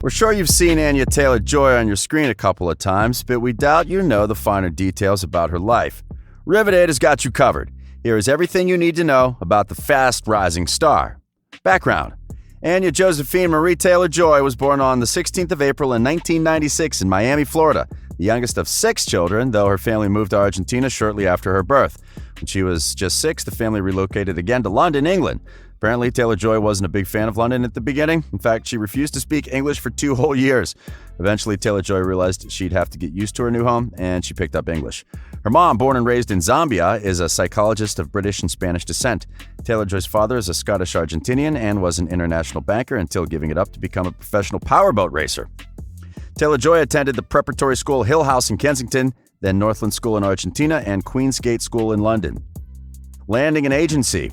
We're sure you've seen Anya Taylor-Joy on your screen a couple of times, but we doubt you know the finer details about her life. Riveted has got you covered. Here is everything you need to know about the fast-rising star. Background: Anya Josephine Marie Taylor-Joy was born on the 16th of April in 1996 in Miami, Florida, the youngest of 6 children, though her family moved to Argentina shortly after her birth. When she was just 6, the family relocated again to London, England. Apparently, Taylor-Joy wasn't a big fan of London at the beginning. In fact, she refused to speak English for 2 whole years. Eventually, Taylor-Joy realized she'd have to get used to her new home, and she picked up English. Her mom, born and raised in Zambia, is a psychologist of British and Spanish descent. Taylor-Joy's father is a Scottish Argentinian and was an international banker until giving it up to become a professional powerboat racer. Taylor-Joy attended the preparatory school Hill House in Kensington, then Northland School in Argentina, and Queensgate School in London. Landing an agency.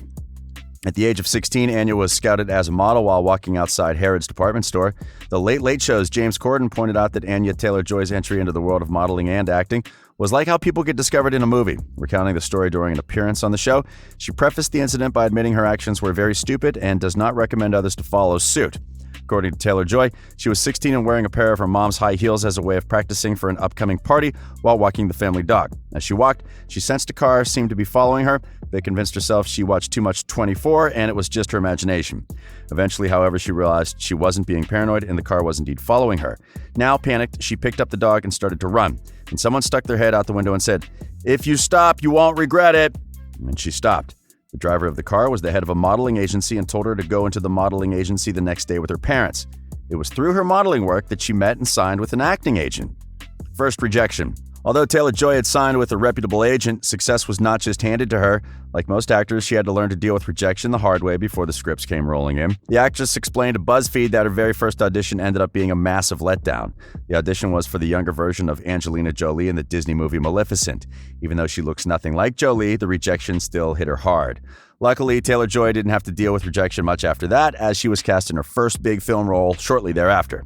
At the age of 16, Anya was scouted as a model while walking outside Harrods department store. The Late Late Show's James Corden pointed out that Anya Taylor-Joy's entry into the world of modeling and acting was like how people get discovered in a movie. Recounting the story during an appearance on the show, she prefaced the incident by admitting her actions were very stupid and does not recommend others to follow suit. According to Taylor-Joy, she was 16 and wearing a pair of her mom's high heels as a way of practicing for an upcoming party while walking the family dog. As she walked, she sensed a car seemed to be following her, but convinced herself she watched too much 24 and it was just her imagination. Eventually, however, she realized she wasn't being paranoid and the car was indeed following her. Now, panicked, she picked up the dog and started to run. And someone stuck their head out the window and said, "If you stop, you won't regret it." And she stopped. The driver of the car was the head of a modeling agency and told her to go into the modeling agency the next day with her parents. It was through her modeling work that she met and signed with an acting agent. First rejection. Although Taylor-Joy had signed with a reputable agent, success was not just handed to her. Like most actors, she had to learn to deal with rejection the hard way before the scripts came rolling in. The actress explained to BuzzFeed that her very first audition ended up being a massive letdown. The audition was for the younger version of Angelina Jolie in the Disney movie Maleficent. Even though she looks nothing like Jolie, the rejection still hit her hard. Luckily, Taylor-Joy didn't have to deal with rejection much after that, as she was cast in her first big film role shortly thereafter.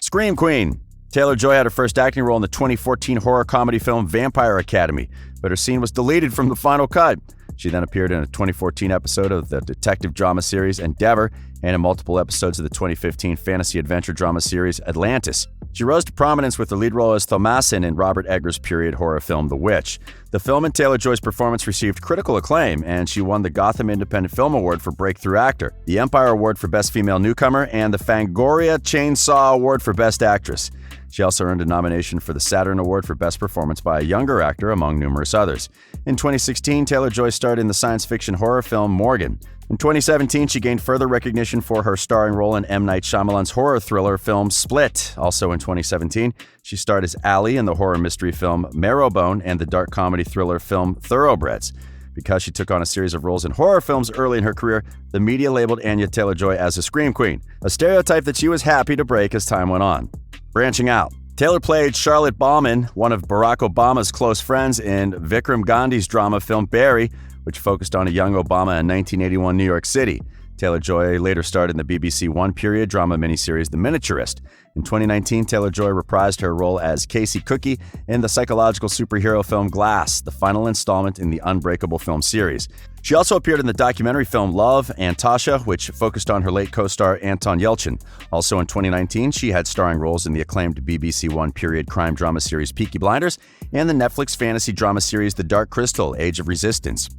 Scream Queen. Taylor-Joy had her first acting role in the 2014 horror comedy film Vampire Academy, but her scene was deleted from the final cut. She then appeared in a 2014 episode of the detective drama series Endeavor and in multiple episodes of the 2015 fantasy adventure drama series Atlantis. She rose to prominence with the lead role as Thomasin in Robert Eggers' period horror film The Witch. The film and Taylor-Joy's performance received critical acclaim, and she won the Gotham Independent Film Award for Breakthrough Actor, the Empire Award for Best Female Newcomer, and the Fangoria Chainsaw Award for Best Actress. She also earned a nomination for the Saturn Award for Best Performance by a Younger Actor, among numerous others. In 2016, Taylor-Joy starred in the science fiction horror film Morgan. In 2017, she gained further recognition for her starring role in M. Night Shyamalan's horror thriller film Split. Also in 2017, she starred as Allie in the horror mystery film Marrowbone and the dark comedy thriller film Thoroughbreds. Because she took on a series of roles in horror films early in her career, the media labeled Anya Taylor-Joy as a Scream Queen, a stereotype that she was happy to break as time went on. Branching out. Taylor played Charlotte Bauman, one of Barack Obama's close friends, in Vikram Gandhi's drama film Barry, which focused on a young Obama in 1981 New York City. Taylor-Joy later starred in the BBC One period drama miniseries The Miniaturist. In 2019, Taylor-Joy reprised her role as Casey Cookie in the psychological superhero film Glass, the final installment in the Unbreakable film series. She also appeared in the documentary film Love and Tasha, which focused on her late co-star Anton Yelchin. Also in 2019, she had starring roles in the acclaimed BBC One period crime drama series Peaky Blinders and the Netflix fantasy drama series The Dark Crystal: Age of Resistance.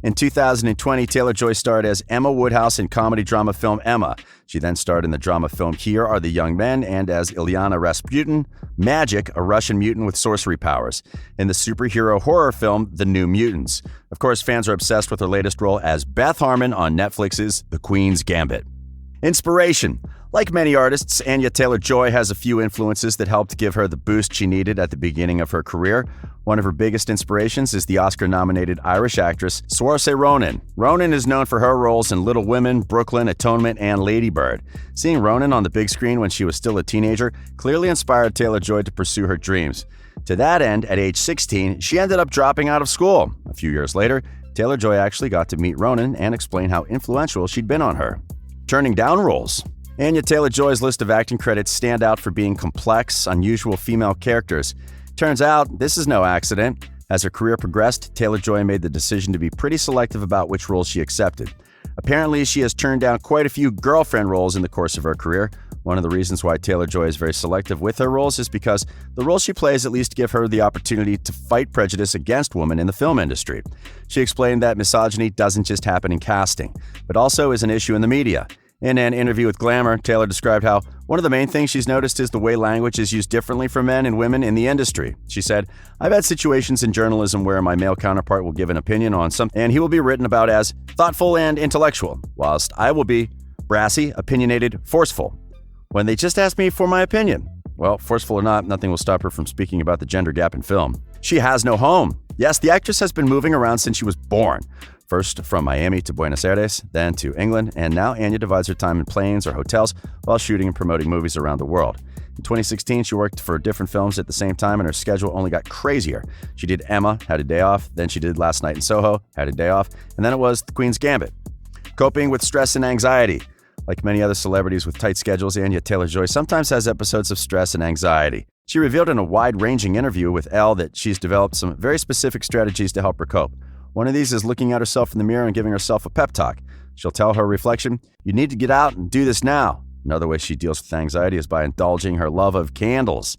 In 2020, Taylor-Joy starred as Emma Woodhouse in comedy drama film Emma. She then starred in the drama film Here Are the Young Men and as Ilyana Rasputin, Magic, a Russian mutant with sorcery powers, in the superhero horror film The New Mutants. Of course, fans are obsessed with her latest role as Beth Harmon on Netflix's The Queen's Gambit. Inspiration. Like many artists, Anya Taylor-Joy has a few influences that helped give her the boost she needed at the beginning of her career. One of her biggest inspirations is the Oscar-nominated Irish actress Saoirse Ronan. Ronan is known for her roles in Little Women, Brooklyn, Atonement, and Lady Bird. Seeing Ronan on the big screen when she was still a teenager clearly inspired Taylor-Joy to pursue her dreams. To that end, at age 16, she ended up dropping out of school. A few years later, Taylor-Joy actually got to meet Ronan and explain how influential she'd been on her. Turning down roles. Anya Taylor-Joy's list of acting credits stand out for being complex, unusual female characters. Turns out, this is no accident. As her career progressed, Taylor-Joy made the decision to be pretty selective about which roles she accepted. Apparently, she has turned down quite a few girlfriend roles in the course of her career. One of the reasons why Taylor-Joy is very selective with her roles is because the roles she plays at least give her the opportunity to fight prejudice against women in the film industry. She explained that misogyny doesn't just happen in casting, but also is an issue in the media. In an interview with Glamour, Taylor described how one of the main things she's noticed is the way language is used differently for men and women in the industry. She said, "I've had situations in journalism where my male counterpart will give an opinion on something, and he will be written about as thoughtful and intellectual, whilst I will be brassy, opinionated, forceful. When they just ask me for my opinion, well, forceful or not, nothing will stop her from speaking about the gender gap in film. She has no home. Yes, the actress has been moving around since she was born. First from Miami to Buenos Aires, then to England, and now Anya divides her time in planes or hotels while shooting and promoting movies around the world. In 2016, she worked for different films at the same time, and her schedule only got crazier. She did Emma, had a day off, then she did Last Night in Soho, had a day off, and then it was The Queen's Gambit. Coping with stress and anxiety. Like many other celebrities with tight schedules, Anya Taylor-Joy sometimes has episodes of stress and anxiety. She revealed in a wide-ranging interview with Elle that she's developed some very specific strategies to help her cope. One of these is looking at herself in the mirror and giving herself a pep talk. She'll tell her reflection, "You need to get out and do this now." Another way she deals with anxiety is by indulging her love of candles.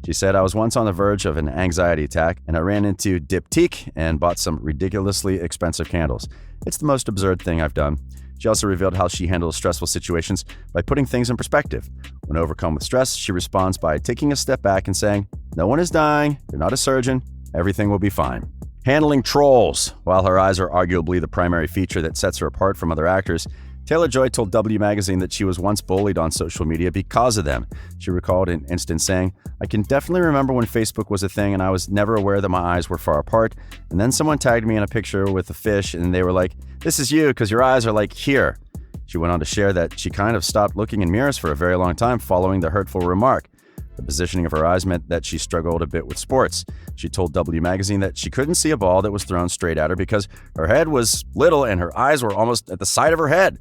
She said, "I was once on the verge of an anxiety attack, and I ran into Diptyque and bought some ridiculously expensive candles. It's the most absurd thing I've done." She also revealed how she handles stressful situations by putting things in perspective. When overcome with stress, she responds by taking a step back and saying, "No one is dying, you're not a surgeon, everything will be fine." Handling trolls. While her eyes are arguably the primary feature that sets her apart from other actors, Taylor-Joy told W magazine that she was once bullied on social media because of them. She recalled an instance saying, "I can definitely remember when Facebook was a thing and I was never aware that my eyes were far apart, and then someone tagged me in a picture with a fish and they were like, 'This is you because your eyes are like here.'" She went on to share that she kind of stopped looking in mirrors for a very long time following the hurtful remark. The positioning of her eyes meant that she struggled a bit with sports. She told W magazine that she couldn't see a ball that was thrown straight at her because her head was little and her eyes were almost at the side of her head.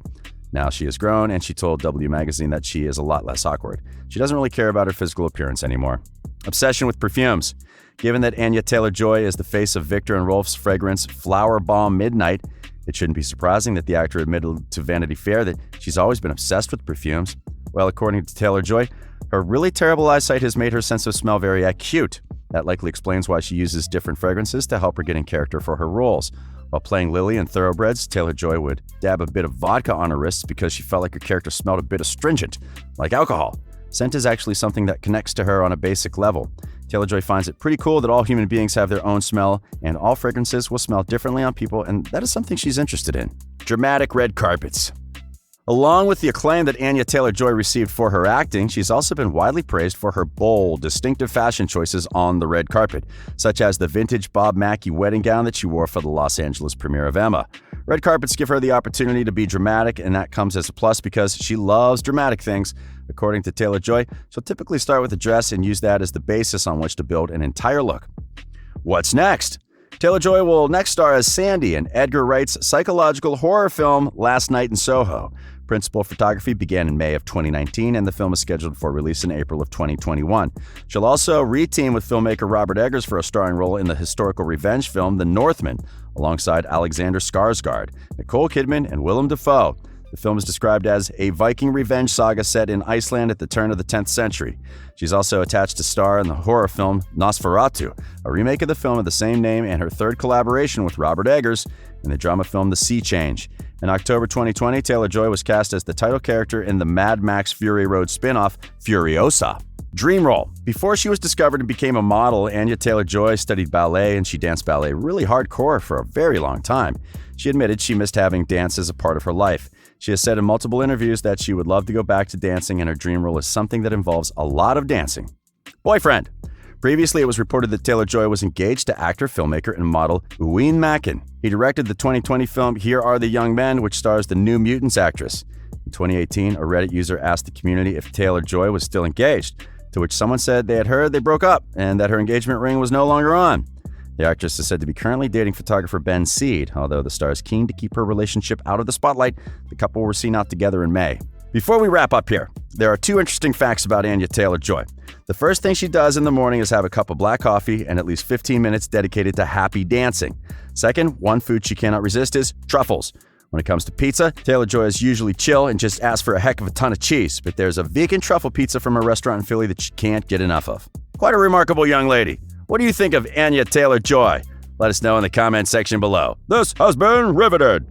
Now she has grown, and she told W magazine that she is a lot less awkward. She doesn't really care about her physical appearance anymore. Obsession with perfumes. Given that Anya Taylor-Joy is the face of Victor and Rolf's fragrance Flower Bomb Midnight, it shouldn't be surprising that the actor admitted to Vanity Fair that she's always been obsessed with perfumes. Well, according to Taylor-Joy, her really terrible eyesight has made her sense of smell very acute. That likely explains why she uses different fragrances to help her get in character for her roles. While playing Lily in Thoroughbreds, Taylor-Joy would dab a bit of vodka on her wrists because she felt like her character smelled a bit astringent, like alcohol. Scent is actually something that connects to her on a basic level. Taylor-Joy finds it pretty cool that all human beings have their own smell, and all fragrances will smell differently on people, and that is something she's interested in. Dramatic red carpets. Along with the acclaim that Anya Taylor-Joy received for her acting, she's also been widely praised for her bold, distinctive fashion choices on the red carpet, such as the vintage Bob Mackie wedding gown that she wore for the Los Angeles premiere of Emma. Red carpets give her the opportunity to be dramatic, and that comes as a plus because she loves dramatic things. According to Taylor-Joy, she'll typically start with a dress and use that as the basis on which to build an entire look. What's next? Taylor-Joy will next star as Sandy in Edgar Wright's psychological horror film Last Night in Soho. Principal photography began in May of 2019, and the film is scheduled for release in April of 2021. She'll also re-team with filmmaker Robert Eggers for a starring role in the historical revenge film The Northman, alongside Alexander Skarsgård, Nicole Kidman, and Willem Dafoe. The film is described as a Viking revenge saga set in Iceland at the turn of the 10th century. She's also attached to star in the horror film Nosferatu, a remake of the film of the same name, and her third collaboration with Robert Eggers in the drama film The Sea Change. In October 2020, Taylor-Joy was cast as the title character in the Mad Max Fury Road spin-off Furiosa. Dream role. Before she was discovered and became a model, Anya Taylor-Joy studied ballet, and she danced ballet really hardcore for a very long time. She admitted she missed having dance as a part of her life. She has said in multiple interviews that she would love to go back to dancing, and her dream role is something that involves a lot of dancing. Boyfriend. Previously, it was reported that Taylor-Joy was engaged to actor, filmmaker, and model Ewan Mackin. He directed the 2020 film Here Are the Young Men, which stars the New Mutants actress. In 2018, a Reddit user asked the community if Taylor-Joy was still engaged, to which someone said they had heard they broke up and that her engagement ring was no longer on. The actress is said to be currently dating photographer Ben Seed. Although the star is keen to keep her relationship out of the spotlight, the couple were seen out together in May. Before we wrap up here, there are two interesting facts about Anya Taylor-Joy. The first thing she does in the morning is have a cup of black coffee and at least 15 minutes dedicated to happy dancing. Second, one food she cannot resist is truffles. When it comes to pizza, Taylor-Joy is usually chill and just asks for a heck of a ton of cheese, but there's a vegan truffle pizza from a restaurant in Philly that she can't get enough of. Quite a remarkable young lady. What do you think of Anya Taylor-Joy? Let us know in the comment section below. This has been Riveted.